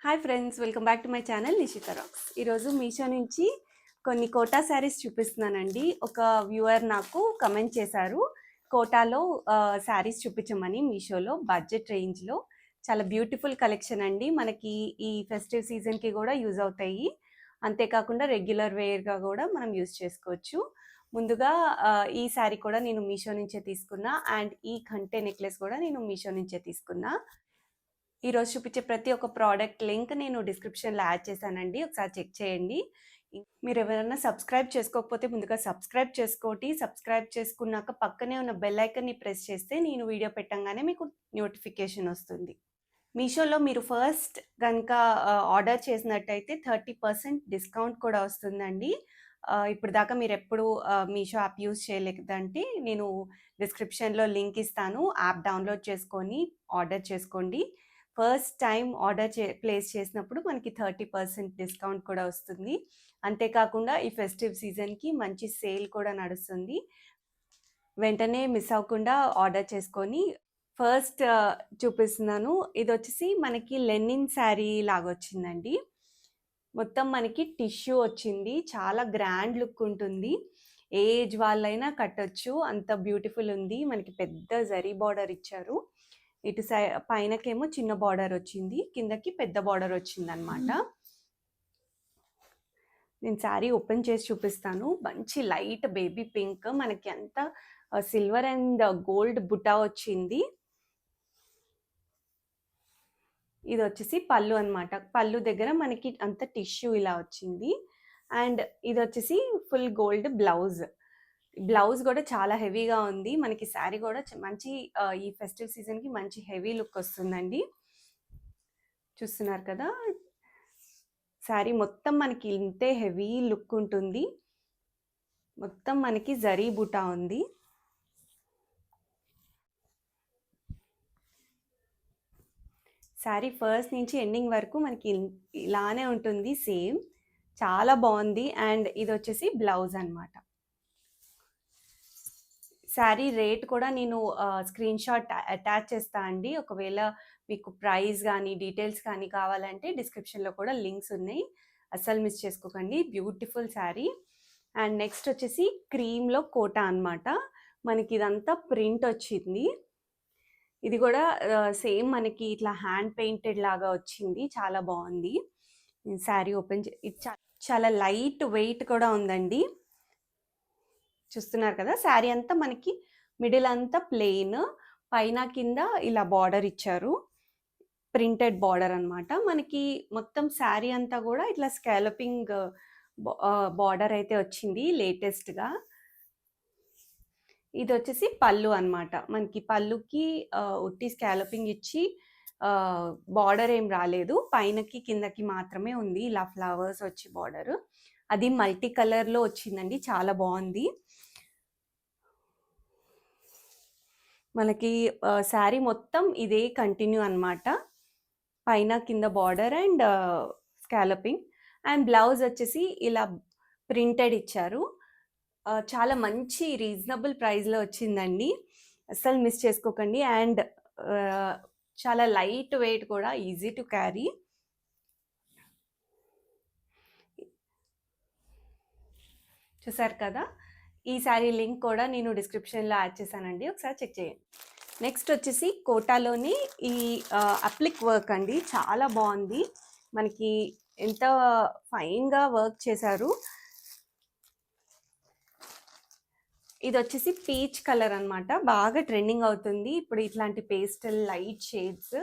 Hi friends, welcome back to my channel Nishita rocks. ఈరోజు మీషో నుంచి కొన్ని కోటా శారీస్ చూపిస్తున్నానండి. ఒక వ్యూవర్ నాకు కమెంట్ చేశారు, కోటాలో శారీస్ చూపించమని. మీషోలో బడ్జెట్ రేంజ్లో చాలా బ్యూటిఫుల్ కలెక్షన్ అండి. మనకి ఈ ఫెస్టివ్ సీజన్కి కూడా యూజ్ అవుతాయి. అంతేకాకుండా రెగ్యులర్ వేర్గా కూడా మనం యూజ్ చేసుకోవచ్చు. ముందుగా ఈ శారీ కూడా నేను మీషో నుంచే తీసుకున్నా, అండ్ ఈ కంటే నెక్లెస్ కూడా నేను మీషో నుంచే తీసుకున్నా. ఈరోజు చూపించే ప్రతి ఒక్క ప్రోడక్ట్ లింక్ నేను డిస్క్రిప్షన్లో యాడ్ చేశానండి, ఒకసారి చెక్ చేయండి. మీరు ఎవరైనా సబ్స్క్రైబ్ చేసుకోకపోతే ముందుగా సబ్స్క్రైబ్ చేసుకోండి. సబ్స్క్రైబ్ చేసుకున్నాక పక్కనే ఉన్న బెల్ ఐకన్ని ప్రెస్ చేస్తే నేను వీడియో పెట్టంగానే మీకు నోటిఫికేషన్ వస్తుంది. మీషోలో మీరు ఫస్ట్ కనుక ఆర్డర్ చేసినట్టయితే 30% డిస్కౌంట్ కూడా వస్తుందండి. ఇప్పుడు దాకా మీరు ఎప్పుడు మీషో యాప్ యూజ్ చేయలేదంటే నేను డిస్క్రిప్షన్లో లింక్ ఇస్తాను, యాప్ డౌన్లోడ్ చేసుకొని ఆర్డర్ చేసుకోండి. ఫస్ట్ టైం ఆర్డర్ ప్లేస్ చేసినప్పుడు మనకి 30% డిస్కౌంట్ కూడా వస్తుంది. అంతేకాకుండా ఈ ఫెస్టివ్ సీజన్కి మంచి సేల్ కూడా నడుస్తుంది. వెంటనే మిస్ అవ్వకుండా ఆర్డర్ చేసుకొని. ఫస్ట్ చూపిస్తున్నాను, ఇది వచ్చేసి మనకి లెనిన్ శారీ లాగా వచ్చిందండి. మొత్తం మనకి టిష్యూ వచ్చింది, చాలా గ్రాండ్ లుక్ ఉంటుంది. ఏ ఏజ్ వాళ్ళైనా కట్టొచ్చు, అంత బ్యూటిఫుల్ ఉంది. మనకి పెద్ద జరీ బార్డర్ ఇచ్చారు. ఇటు పైనకేమో చిన్న బార్డర్ వచ్చింది, కిందకి పెద్ద బార్డర్ వచ్చింది అనమాట. నేను శారీ ఓపెన్ చేసి చూపిస్తాను. మంచి లైట్ బేబీ పింక్, మనకి అంతా సిల్వర్ అండ్ గోల్డ్ బుటా వచ్చింది. ఇది వచ్చేసి పళ్ళు అనమాట. పళ్ళు దగ్గర మనకి అంత టిష్యూ ఇలా వచ్చింది. అండ్ ఇది వచ్చేసి ఫుల్ గోల్డ్ బ్లౌజ్. బ్లౌజ్ కూడా చాలా హెవీగా ఉంది. మనకి శారీ కూడా మంచి ఈ ఫెస్టివ్ సీజన్కి మంచి హెవీ లుక్ వస్తుందండి. చూస్తున్నారు కదా, శారీ మొత్తం మనకి ఇంతే హెవీ లుక్ ఉంటుంది. మొత్తం మనకి జరీ బుటా ఉంది. శారీ ఫస్ట్ నుంచి ఎండింగ్ వరకు మనకి ఇలానే ఉంటుంది సేమ్. చాలా బాగుంది. అండ్ ఇది వచ్చేసి బ్లౌజ్ అనమాట. శారీ రేట్ కూడా నేను స్క్రీన్ షాట్ అటాచ్ చేస్తా అండి. ఒకవేళ మీకు ప్రైస్ కానీ డీటెయిల్స్ కానీ కావాలంటే డిస్క్రిప్షన్లో కూడా లింక్స్ ఉన్నాయి, అస్సలు మిస్ చేసుకోకండి. బ్యూటిఫుల్ శారీ. అండ్ నెక్స్ట్ వచ్చేసి క్రీమ్లో కోటా అనమాట. మనకి ఇదంతా ప్రింట్ వచ్చింది. ఇది కూడా సేమ్ మనకి ఇట్లా హ్యాండ్ పెయింటెడ్ లాగా వచ్చింది, చాలా బాగుంది. శారీ ఓపెన్ ఇది చాలా లైట్ వెయిట్ కూడా ఉందండి. చూస్తున్నారు కదా, శారీ అంతా మనకి మిడిల్ అంతా ప్లెయిన్, పైన కింద ఇలా బార్డర్ ఇచ్చారు, ప్రింటెడ్ బార్డర్ అనమాట. మనకి మొత్తం శారీ అంతా కూడా ఇట్లా స్కాలపింగ్ బార్డర్ అయితే వచ్చింది లేటెస్ట్గా. ఇది వచ్చేసి పళ్ళు అనమాట. మనకి పళ్ళుకి ఉట్టి స్కాలపింగ్ ఇచ్చి బార్డర్ ఏం రాలేదు, పైనకి కిందకి మాత్రమే ఉంది ఇలా ఫ్లవర్స్ వచ్చి బార్డర్. అది మల్టీ కలర్లో వచ్చిందండి, చాలా బాగుంది. మనకి శారీ మొత్తం ఇదే కంటిన్యూ అనమాట, పైన కింద border and scalloping. And blouse వచ్చేసి ఇలా ప్రింటెడ్ ఇచ్చారు. చాలా మంచి రీజనబుల్ ప్రైస్లో వచ్చిందండి, అస్సలు మిస్ చేసుకోకండి. అండ్ చాలా లైట్ వెయిట్ కూడా, ఈజీ టు క్యారీ. చూసారు కదా, ఈ శారీ లింక్ కూడా నేను డిస్క్రిప్షన్లో యాడ్ చేశానండి, ఒకసారి చెక్ చేయండి. నెక్స్ట్ వచ్చేసి కోటాలోని ఈ అప్లిక్ వర్క్ అండి, చాలా బాగుంది. మనకి ఎంత ఫైన్గా వర్క్ చేశారు. ఇది వచ్చేసి పీచ్ కలర్ అనమాట, బాగా ట్రెండింగ్ అవుతుంది ఇప్పుడు ఇట్లాంటి పేస్టల్ లైట్ షేడ్స్.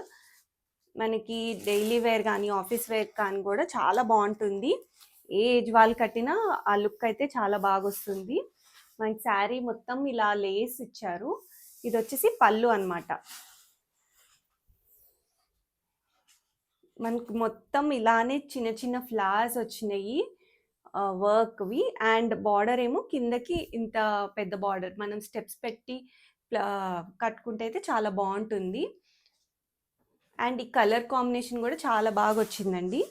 మనకి డైలీ వేర్ కానీ ఆఫీస్ వేర్ కానీ కూడా చాలా బాగుంటుంది. ఏ ఏజ్ వాళ్ళు కట్టినా ఆ లుక్ అయితే చాలా బాగా వస్తుంది. మనకి శారీ మొత్తం ఇలా లేస్ ఇచ్చారు. ఇది వచ్చేసి పళ్ళు అనమాట. మనకు మొత్తం ఇలానే చిన్న చిన్న ఫ్లవర్స్ వచ్చినాయి వర్క్వి. అండ్ బార్డర్ ఏమో కిందకి ఇంత పెద్ద బార్డర్, మనం స్టెప్స్ పెట్టి కట్టుకుంటే అయితే చాలా బాగుంటుంది. అండ్ ఈ కలర్ కాంబినేషన్ కూడా చాలా బాగా వచ్చిందండి.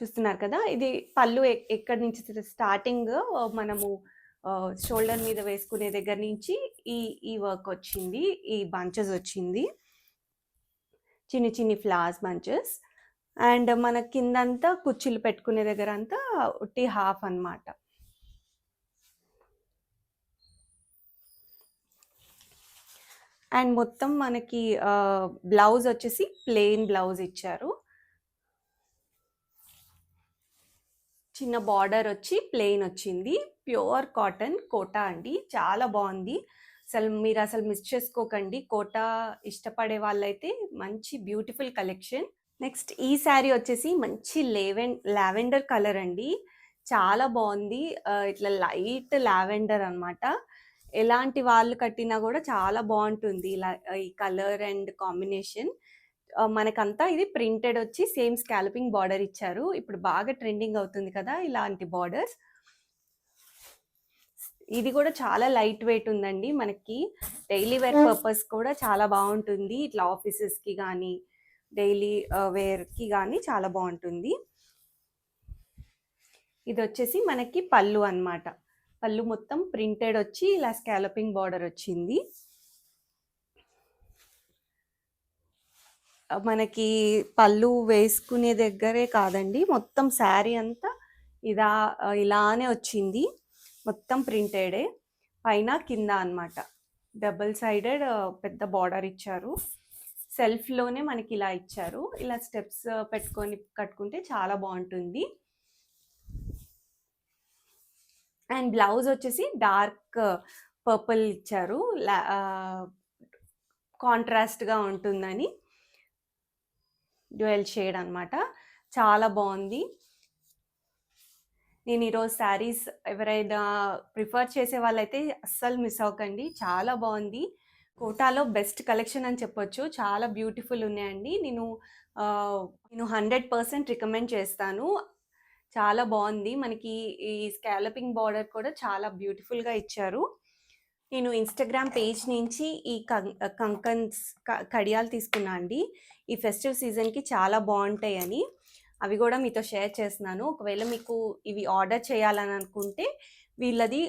చూస్తున్నారు కదా, ఇది పళ్ళు ఎక్కడి నుంచి స్టార్టింగ్ మనము షోల్డర్ మీద వేసుకునే దగ్గర నుంచి ఈ వర్క్ వచ్చింది, ఈ బంచెస్ వచ్చింది, చిన్ని చిన్ని ఫ్లవర్స్ బంచెస్. అండ్ మన కిందంతా కుర్చీలు పెట్టుకునే దగ్గర అంతా ఉట్టి హాఫ్ అన్నమాట. అండ్ మొత్తం మనకి బ్లౌజ్ వచ్చేసి ప్లెయిన్ బ్లౌజ్ ఇచ్చారు. చిన్న బార్డర్ వచ్చి ప్లెయిన్ వచ్చింది. ప్యూర్ కాటన్ కోటా అండి, చాలా బాగుంది. మీరు అసలు మిస్ చేసుకోకండి. కోటా ఇష్టపడే వాళ్ళైతే మంచి బ్యూటిఫుల్ కలెక్షన్. నెక్స్ట్ ఈ శారీ వచ్చేసి మంచి లావెండర్ కలర్ అండి, చాలా బాగుంది. ఇట్లా లైట్ లావెండర్ అన్నమాట. ఎలాంటి వాళ్ళు కట్టినా కూడా చాలా బాగుంటుంది ఇలా ఈ కలర్ అండ్ కాంబినేషన్. మనకంతా ఇది ప్రింటెడ్ వచ్చి సేమ్ స్కాల్పింగ్ బార్డర్ ఇచ్చారు. ఇప్పుడు బాగా ట్రెండింగ్ అవుతుంది కదా ఇలాంటి బార్డర్స్. ఇది కూడా చాలా లైట్ వెయిట్ ఉందండి, మనకి డైలీ వేర్ పర్పస్ కూడా చాలా బాగుంటుంది. ఇట్లా ఆఫీసెస్కి కానీ డైలీ వేర్కి కానీ చాలా బాగుంటుంది. ఇది వచ్చేసి మనకి పళ్ళు అన్నమాట. పళ్ళు మొత్తం ప్రింటెడ్ వచ్చి ఇలా స్కాలపింగ్ బార్డర్ వచ్చింది. మనకి పళ్ళు వేసుకునే దగ్గరే కాదండి, మొత్తం శారీ అంతా ఇలానే వచ్చింది. మొత్తం ప్రింటెడే, పైన కింద అన్నమాట. డబుల్ సైడెడ్ పెద్ద బార్డర్ ఇచ్చారు. సెల్ఫ్లోనే మనకి ఇలా ఇచ్చారు. ఇలా స్టెప్స్ పెట్టుకొని కట్టుకుంటే చాలా బాగుంటుంది. అండ్ బ్లౌజ్ వచ్చేసి డార్క్ పర్పుల్ ఇచ్చారు, కాంట్రాస్ట్గా ఉంటుందని. డ్యూయల్ షేడ్ అన్నమాట, చాలా బాగుంది. నేను ఈరోజు శారీస్ ఎవరైనా ప్రిఫర్ చేసే వాళ్ళైతే అస్సలు మిస్ అవ్వకండి, చాలా బాగుంది. కోటాలో బెస్ట్ కలెక్షన్ అని చెప్పొచ్చు, చాలా బ్యూటిఫుల్ ఉన్నాయండి. నేను 100% రికమెండ్ చేస్తాను. చాలా బాగుంది. మనకి ఈ స్కాలపింగ్ బార్డర్ కూడా చాలా బ్యూటిఫుల్గా ఇచ్చారు. నేను ఇన్స్టాగ్రామ్ పేజ్ నుంచి ఈ కంకన్స్ కడియాలు తీసుకున్నా అండి. ఈ ఫెస్టివ్ సీజన్కి చాలా బాగుంటాయి అని, అవి కూడా మీతో షేర్ చేస్తున్నాను. ఒకవేళ మీకు ఇవి ఆర్డర్ చేయాలని అనుకుంటే వీళ్ళది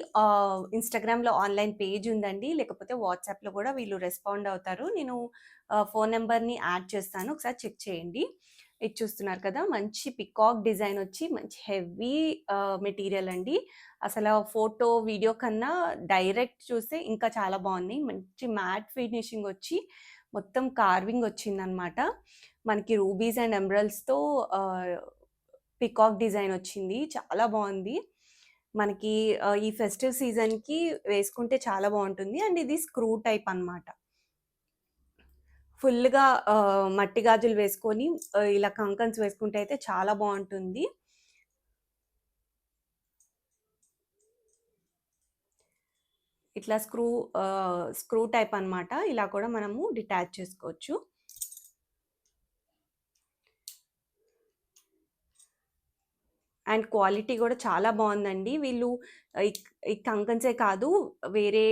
ఇన్స్టాగ్రామ్లో ఆన్లైన్ పేజ్ ఉందండి, లేకపోతే వాట్సాప్లో కూడా వీళ్ళు రెస్పాండ్ అవుతారు. నేను ఫోన్ నెంబర్ని యాడ్ చేస్తాను, ఒకసారి చెక్ చేయండి. ఇది చూస్తున్నారు కదా, మంచి పికాక్ డిజైన్ వచ్చి మంచి హెవీ మెటీరియల్ అండి. అసలు ఫోటో వీడియో కన్నా డైరెక్ట్ చూస్తే ఇంకా చాలా బాగుంది. మంచి మ్యాట్ ఫినిషింగ్ వచ్చి మొత్తం కార్వింగ్ వచ్చిందనమాట. మనకి రూబీస్ అండ్ ఎమరల్డ్స్తో పికాక్ డిజైన్ వచ్చింది, చాలా బాగుంది. మనకి ఈ ఫెస్టివ్ సీజన్కి వేసుకుంటే చాలా బాగుంటుంది. అండ్ ఇది స్క్రూ టైప్ అన్నమాట. ఫుల్గా మట్టి గాజులు వేసుకొని ఇలా కంకన్స్ వేసుకుంటే అయితే చాలా బాగుంటుంది. ఇట్లా స్క్రూ టైప్ అన్నమాట, ఇలా కూడా మనము డిటాచ్ చేసుకోవచ్చు. అండ్ క్వాలిటీ కూడా చాలా బాగుందండి. వీళ్ళు ఈ కంకన్సే కాదు, వేరే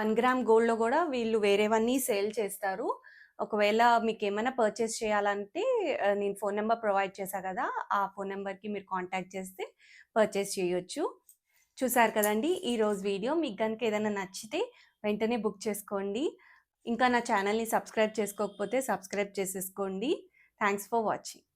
1 గ్రామ్ గోల్డ్లో కూడా వీళ్ళు వేరేవన్నీ సేల్ చేస్తారు. ఒకవేళ మీకు ఏమైనా పర్చేస్ చేయాలంటే నేను ఫోన్ నెంబర్ ప్రొవైడ్ చేశాను కదా, ఆ ఫోన్ నెంబర్కి మీరు కాంటాక్ట్ చేస్తే పర్చేస్ చేయొచ్చు. చూసారు కదండి ఈరోజు వీడియో. మీకు కనుక ఏదైనా నచ్చితే వెంటనే బుక్ చేసుకోండి. ఇంకా నా ఛానల్ని సబ్స్క్రైబ్ చేసుకోకపోతే సబ్స్క్రైబ్ చేసేసుకోండి. Thanks for watching.